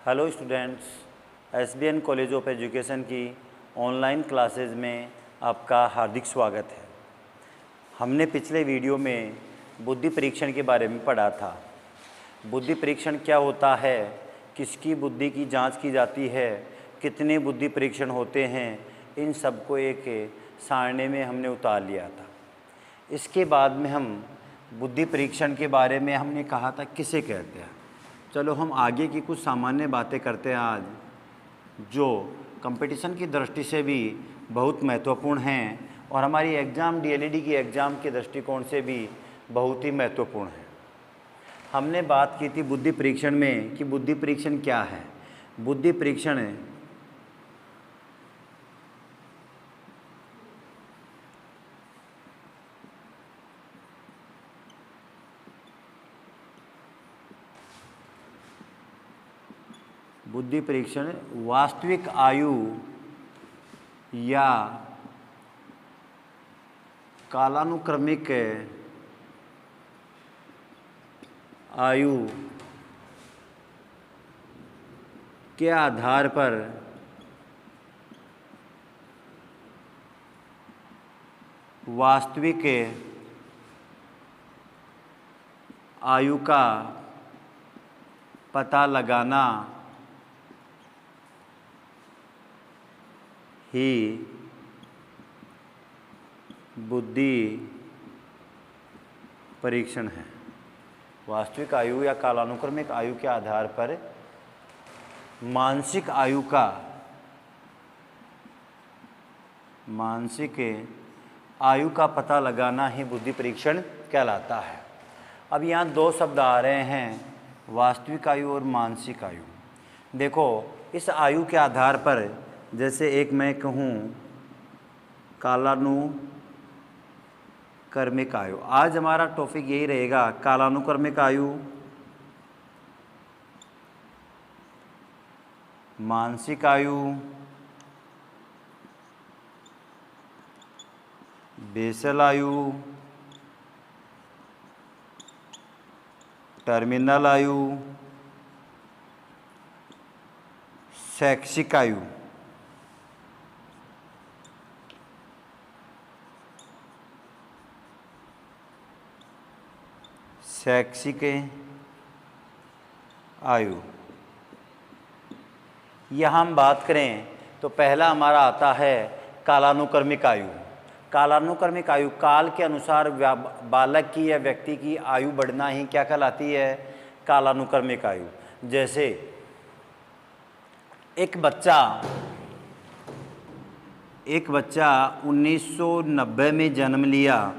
Hello students, SBN college of education की online classes में आपका हार्दिक स्वागत है। हमने पिछले वीडियो में बुद्धि परीक्षण के बारे में पढ़ा था। बुद्धि परीक्षण क्या होता है, किसकी बुद्धि की जांच की जाती है, कितने बुद्धि परीक्षण होते हैं, इन सब को एक सारणी में हमने उतार लिया था। इसके बाद में हम बुद्धि परीक्षण के बारे में हमने कहा था किसे कहते हैं। चलो हम आगे की कुछ सामान्य बातें करते हैं आज, जो कंपटीशन की दृष्टि से भी बहुत महत्वपूर्ण हैं और हमारी एग्ज़ाम डीएलईडी की एग्ज़ाम के दृष्टिकोण से भी बहुत ही महत्वपूर्ण है। हमने बात की थी बुद्धि परीक्षण में कि बुद्धि परीक्षण क्या है। बुद्धि परीक्षण बुद्धि परीक्षण वास्तविक आयु या कालानुक्रमिक आयु के आधार पर वास्तविक आयु का पता लगाना ही बुद्धि परीक्षण है। वास्तविक आयु या कालानुक्रमिक आयु के आधार पर मानसिक आयु का पता लगाना ही बुद्धि परीक्षण कहलाता है। अब यहाँ दो शब्द आ रहे हैं, वास्तविक आयु और मानसिक आयु। देखो, इस आयु के आधार पर जैसे एक मैं कहूँ कालानुक्रमिक आयु, आज हमारा टॉपिक यही रहेगा, कालानुक्रमिक आयु, मानसिक आयु, बेसल आयु, टर्मिनल आयु, शैक्षिक आयु। शैक्षिक आयु, यहाँ हम बात करें तो पहला हमारा आता है कालानुक्रमिक आयु। कालानुक्रमिक आयु, काल के अनुसार बालक की या व्यक्ति की आयु बढ़ना ही क्या कहलाती है, कालानुक्रमिक आयु। जैसे एक बच्चा 1990 में जन्म लिया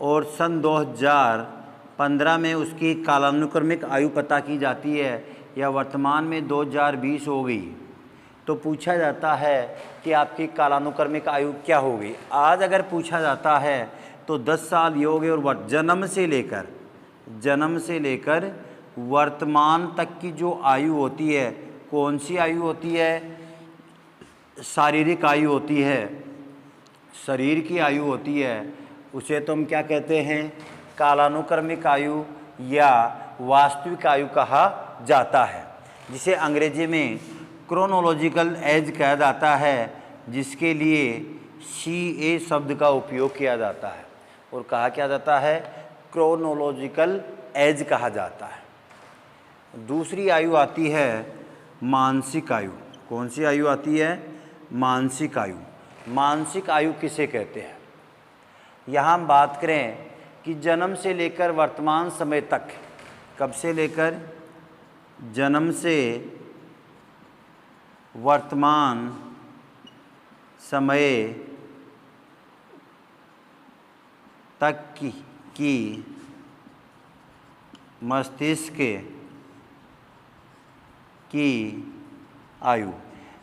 और सन 2015 में उसकी कालानुक्रमिक आयु पता की जाती है, या वर्तमान में 2020 हो गई, तो पूछा जाता है कि आपकी कालानुक्रमिक आयु क्या होगी। आज अगर पूछा जाता है तो 10 साल ये हो गए, और जन्म से लेकर वर्तमान तक की जो आयु होती है, कौन सी आयु होती है, शारीरिक आयु होती है, शरीर की आयु होती है, उसे तो हम क्या कहते हैं, कालानुक्रमिक आयु या वास्तविक आयु कहा जाता है, जिसे अंग्रेजी में क्रोनोलॉजिकल एज कहा जाता है, जिसके लिए CA शब्द का उपयोग किया जाता है और कहा क्या जाता है, क्रोनोलॉजिकल एज कहा जाता है। दूसरी आयु आती है मानसिक आयु। कौन सी आयु आती है, मानसिक आयु। मानसिक आयु किसे कहते हैं, यहाँ हम बात करें कि जन्म से लेकर वर्तमान समय तक, कब से लेकर, जन्म से वर्तमान समय तक की मस्तिष्क की आयु।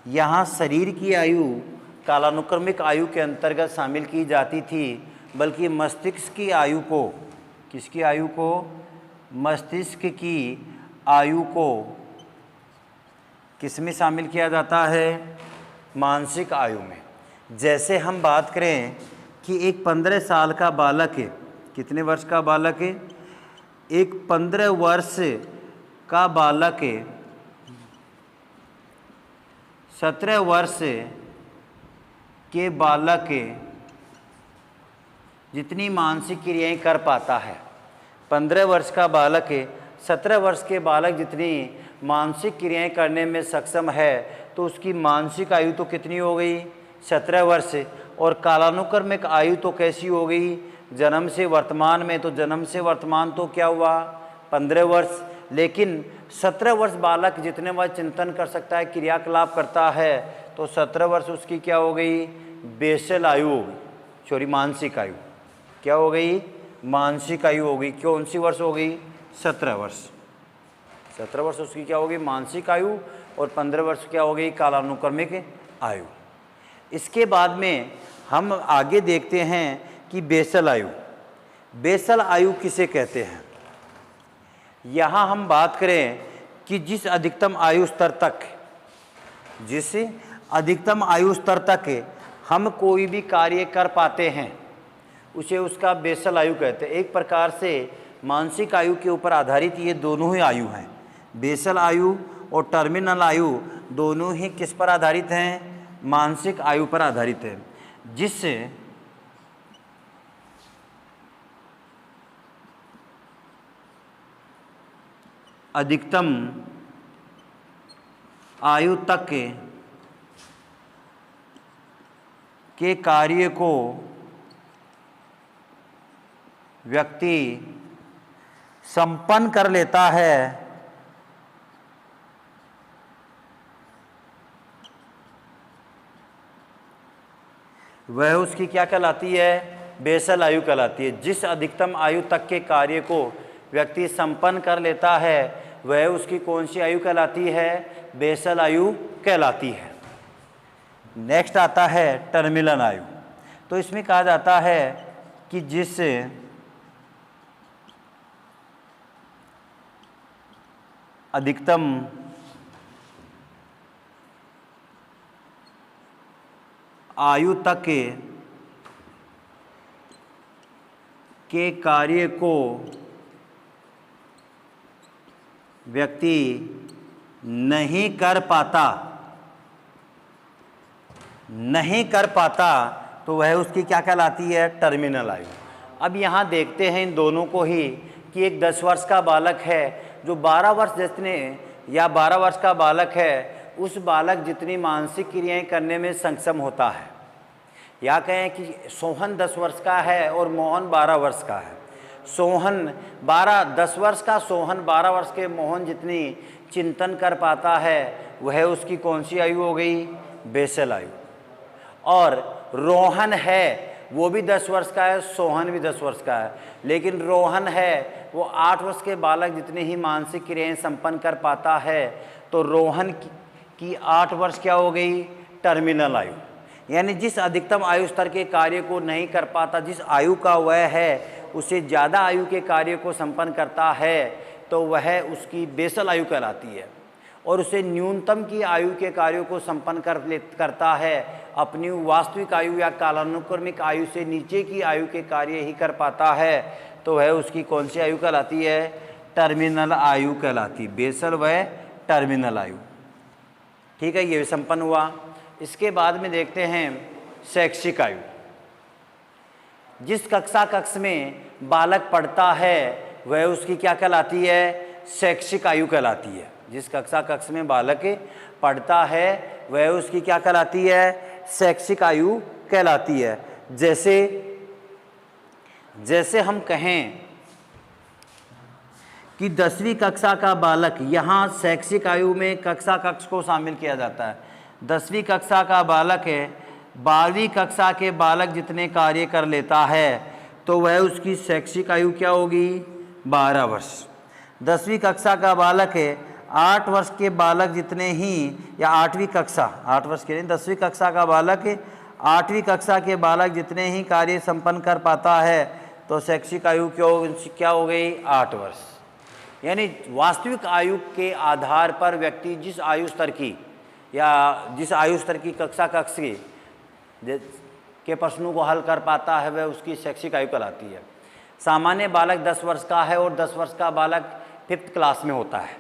यहाँ शरीर की आयु कालानुक्रमिक आयु के अंतर्गत शामिल की जाती थी, बल्कि मस्तिष्क की आयु को, किसकी आयु को, मस्तिष्क की आयु को किस में शामिल किया जाता है, मानसिक आयु में। जैसे हम बात करें कि एक 15 साल का बालक है, कितने वर्ष का बालक है, एक 15 वर्ष का बालक है, 17 वर्ष के बालक जितनी मानसिक क्रियाएं कर पाता है, 15 वर्ष का बालक 17 वर्ष के बालक जितनी मानसिक क्रियाएं करने में सक्षम है, तो उसकी मानसिक आयु तो कितनी हो गई? 17 वर्ष। और कालानुक्रमिक आयु तो कैसी हो गई? जन्म से वर्तमान में, तो जन्म से वर्तमान तो क्या हुआ? 15 वर्ष। लेकिन 17 वर्ष बालक जितने वह चिंतन कर सकता है, क्रियाकलाप करता है, तो 17 वर्ष उसकी क्या हो गई? बेसल आयु हो गई, सॉरी मानसिक आयु। क्या हो गई? मानसिक आयु हो गई। कौन सी वर्ष हो गई? 17 वर्ष। 17 वर्ष उसकी क्या होगी? मानसिक आयु। और 15 वर्ष क्या हो गई? कालानुक्रमिक आयु। इसके बाद में हम आगे देखते हैं कि बेसल आयु। बेसल आयु किसे कहते हैं? यहाँ हम बात करें कि जिस अधिकतम आयु स्तर तक हम कोई भी कार्य कर पाते हैं, उसे उसका बेसल आयु कहते हैं। एक प्रकार से मानसिक आयु के ऊपर आधारित ये दोनों ही आयु हैं। बेसल आयु और टर्मिनल आयु दोनों ही किस पर आधारित हैं? मानसिक आयु पर आधारित है। जिससे अधिकतम आयु तक के कार्य को व्यक्ति संपन्न कर लेता है, वह उसकी क्या कहलाती है? बेसल आयु कहलाती है। जिस अधिकतम आयु तक के कार्य को व्यक्ति संपन्न कर लेता है, वह उसकी कौन सी आयु कहलाती है? बेसल आयु कहलाती है। नेक्स्ट आता है टर्मिनल आयु। तो इसमें कहा जाता है कि जिस अधिकतम आयु तक के कार्य को व्यक्ति नहीं कर पाता, तो वह उसकी क्या कहलाती है? टर्मिनल आयु। अब यहाँ देखते हैं इन दोनों को ही कि एक 10 वर्ष का बालक है जो 12 वर्ष जितने या 12 वर्ष का बालक है, उस बालक जितनी मानसिक क्रियाएं करने में सक्षम होता है। या कहें कि सोहन 10 वर्ष का है और मोहन 12 वर्ष का है। सोहन 10 वर्ष का सोहन 12 वर्ष के मोहन जितनी चिंतन कर पाता है, वह उसकी कौन सी आयु हो गई? बेसल आयु। और रोहन है, वो भी 10 वर्ष का है, सोहन भी 10 वर्ष का है, लेकिन रोहन है वो 8 वर्ष के बालक जितनी ही मानसिक क्रियाएं संपन्न कर पाता है, तो रोहन की 8 वर्ष क्या हो गई? टर्मिनल आयु। यानी जिस अधिकतम आयु स्तर के कार्य को नहीं कर पाता, जिस आयु का वह है, उससे ज़्यादा आयु के कार्य को संपन्न करता है, तो वह उसकी बेसल आयु कहलाती है। और उसे न्यूनतम की आयु के कार्यों को संपन्न करता है, अपनी वास्तविक आयु या कालानुक्रमिक आयु से नीचे की आयु के कार्य ही कर पाता है, तो वह उसकी कौन सी आयु कहलाती है? टर्मिनल आयु कहलाती। बेसल व टर्मिनल आयु। ठीक है, ये भी संपन्न हुआ। इसके बाद में देखते हैं शैक्षिक आयु। जिस कक्षा में बालक पढ़ता है, वह उसकी क्या कहलाती है? शैक्षिक आयु कहलाती है। जिस कक्षा में बालक पढ़ता है, वह उसकी क्या कहलाती है? शैक्षिक आयु कहलाती है। जैसे हम कहें कि 10वीं कक्षा का बालक, यहाँ शैक्षिक आयु में कक्षा को शामिल किया जाता है। 10वीं कक्षा का बालक है, 12वीं कक्षा के बालक जितने कार्य कर लेता है, तो वह उसकी शैक्षिक आयु क्या होगी? 12 वर्ष। 10वीं कक्षा का बालक है, 8 वर्ष के बालक जितने ही, या 8वीं कक्षा, 8 वर्ष के नहीं, 10वीं कक्षा का बालक 8वीं कक्षा के बालक जितने ही कार्य संपन्न कर पाता है, तो शैक्षिक आयु क्या हो गई? 8 वर्ष। यानी वास्तविक आयु के आधार पर व्यक्ति जिस आयु स्तर की या जिस आयु स्तर की कक्षा के प्रश्नों को हल कर पाता है, वह उसकी शैक्षिक आयु कहलाती है। सामान्य बालक 10 वर्ष का है और 10 वर्ष का बालक 5th क्लास में होता है।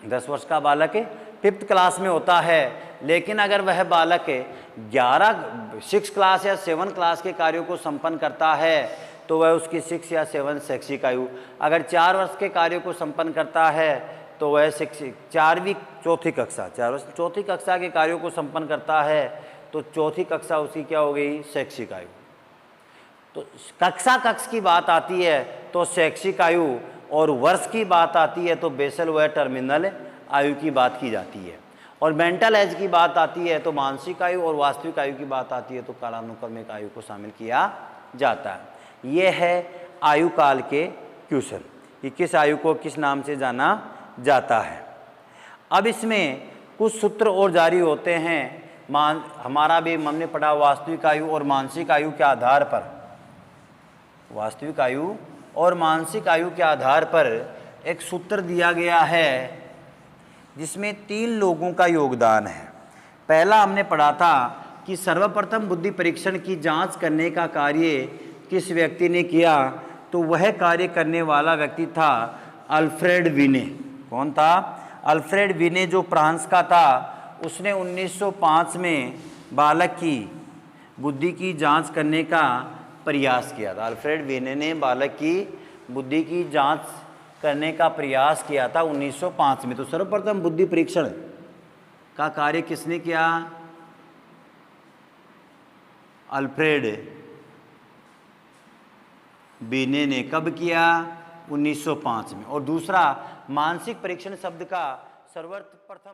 10 वर्ष का बालक 5th क्लास में होता है, लेकिन अगर वह बालक 6 क्लास या 7 क्लास के कार्यों को संपन्न करता है तो वह उसकी 6 या 7 शैक्षिक आयु, अगर 4 वर्ष के कार्यों को संपन्न करता है तो वह 4वीं चौथी कक्षा के कार्यों को संपन्न करता है तो 4थी कक्षा उसकी क्या हो गई, शैक्षिक आयु। तो कक्षा की बात आती है तो शैक्षिक आयु, और वर्ष की बात आती है तो बेसल व टर्मिनल आयु की बात की जाती है, और मेंटल एज की बात आती है तो मानसिक आयु, और वास्तविक आयु की बात आती है तो कालानुक्रमिक आयु को शामिल किया जाता है। ये है आयु काल के क्वेश्चन कि किस आयु को किस नाम से जाना जाता है। अब इसमें कुछ सूत्र और जारी होते हैं, हमारा भी हमने पढ़ा वास्तविक आयु और मानसिक आयु के आधार पर, वास्तविक आयु और मानसिक आयु के आधार पर एक सूत्र दिया गया है जिसमें 3 लोगों का योगदान है। पहला हमने पढ़ा था कि सर्वप्रथम बुद्धि परीक्षण की जांच करने का कार्य किस व्यक्ति ने किया, तो वह कार्य करने वाला व्यक्ति था अल्फ्रेड विने। कौन था? अल्फ्रेड विने, जो फ्रांस का था। उसने 1905 में बालक की बुद्धि की जांच करने का प्रयास किया था। अल्फ्रेड विने ने बालक की बुद्धि की जांच करने का प्रयास किया था 1905 में। तो सर्वप्रथम बुद्धि परीक्षण का कार्य किसने किया? अल्फ्रेड विने ने। कब किया? 1905 में। और दूसरा, मानसिक परीक्षण शब्द का सर्वप्रथम